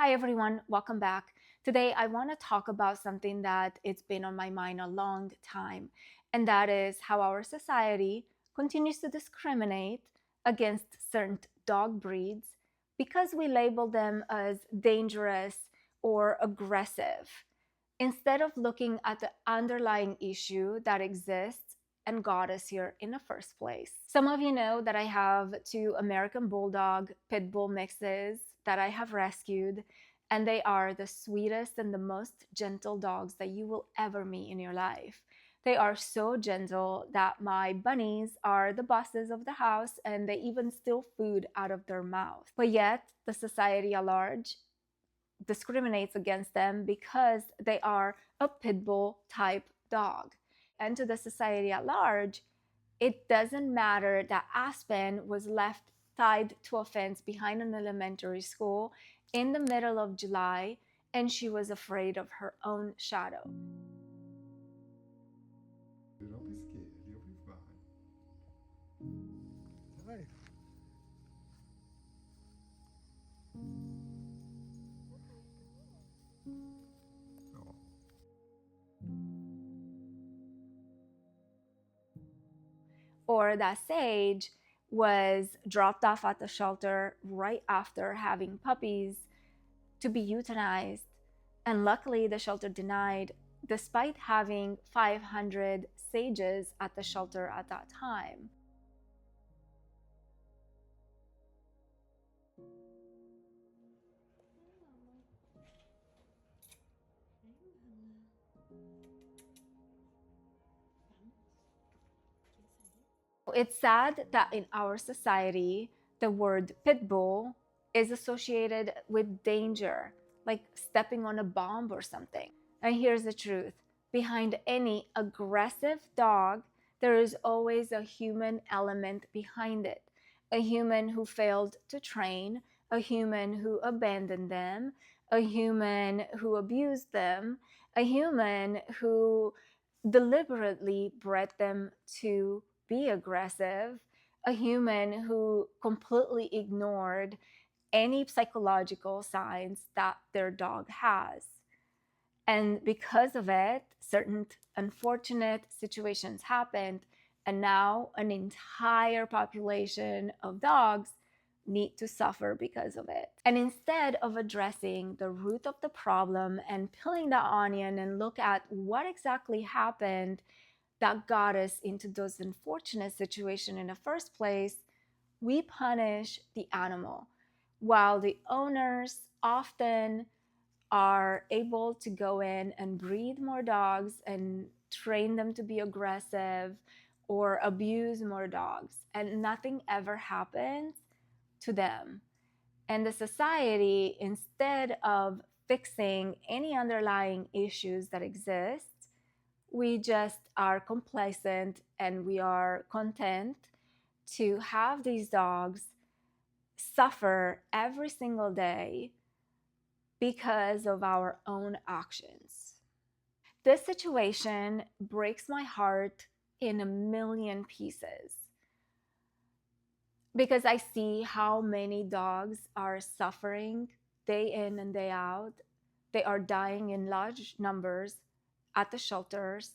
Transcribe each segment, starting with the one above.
Hi everyone, welcome back. Today I want to talk about something that it's been on my mind a long time, and that is how our society continues to discriminate against certain dog breeds because we label them as dangerous or aggressive, instead of looking at the underlying issue that exists and got us here in the first place. Some of you know that I have two American Bulldog pit bull mixes that I have rescued, and they are the sweetest and the most gentle dogs that you will ever meet in your life. They are so gentle that my bunnies are the bosses of the house and they even steal food out of their mouth. But yet, the society at large discriminates against them because they are a pit bull type dog. And to the society at large, it doesn't matter that Aspen was left tied to a fence behind an elementary school in the middle of July and she was afraid of her own shadow. Don't be scared. You'll be fine. Hi. Oh. Or that Sage was dropped off at the shelter right after having puppies to be euthanized. And luckily, the shelter denied, despite having 500 sages at the shelter at that time. It's sad that in our society, the word pit bull is associated with danger, like stepping on a bomb or something. And here's the truth: behind any aggressive dog, there is always a human element behind it. A human who failed to train, a human who abandoned them, a human who abused them, a human who deliberately bred them to be aggressive, a human who completely ignored any psychological signs that their dog has. And because of it, certain unfortunate situations happened, and now an entire population of dogs need to suffer because of it. And instead of addressing the root of the problem and peeling the onion and look at what exactly happened that got us into those unfortunate situations in the first place, we punish the animal, while the owners often are able to go in and breed more dogs and train them to be aggressive or abuse more dogs, and nothing ever happens to them. And the society, instead of fixing any underlying issues that exist, we just are complacent and we are content to have these dogs suffer every single day because of our own actions. This situation breaks my heart in a million pieces because I see how many dogs are suffering day in and day out. They are dying in large numbers at the shelters.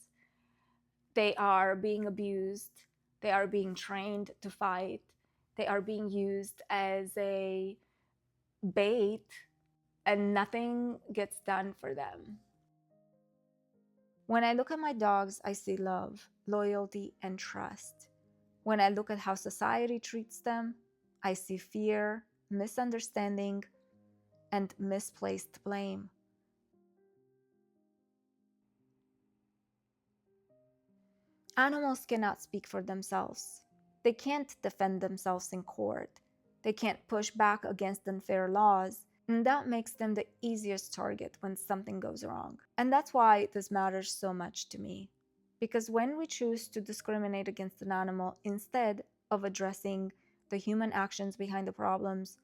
They are being abused. They are being trained to fight. They are being used as a bait, and nothing gets done for them. When I look at my dogs, I see love, loyalty, and trust. When I look at how society treats them, I see fear, misunderstanding, and misplaced blame. Animals cannot speak for themselves. They can't defend themselves in court. They can't push back against unfair laws. And that makes them the easiest target when something goes wrong. And that's why this matters so much to me. Because when we choose to discriminate against an animal instead of addressing the human actions behind the problems,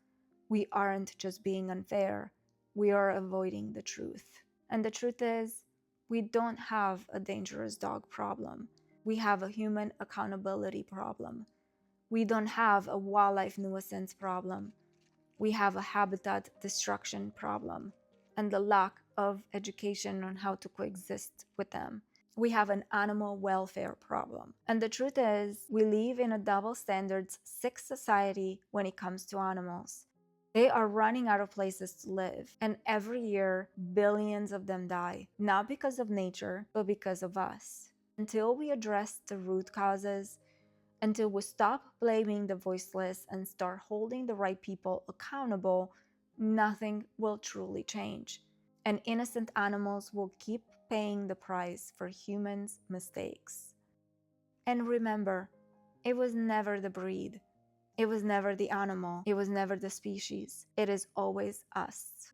we aren't just being unfair, we are avoiding the truth. And the truth is, we don't have a dangerous dog problem. We have a human accountability problem. We don't have a wildlife nuisance problem. We have a habitat destruction problem and the lack of education on how to coexist with them. We have an animal welfare problem. And the truth is, we live in a double standards, sick society when it comes to animals. They are running out of places to live, and every year, billions of them die, not because of nature, but because of us. Until we address the root causes, until we stop blaming the voiceless and start holding the right people accountable, nothing will truly change. And innocent animals will keep paying the price for humans' mistakes. And remember, it was never the breed. It was never the animal. It was never the species. It is always us.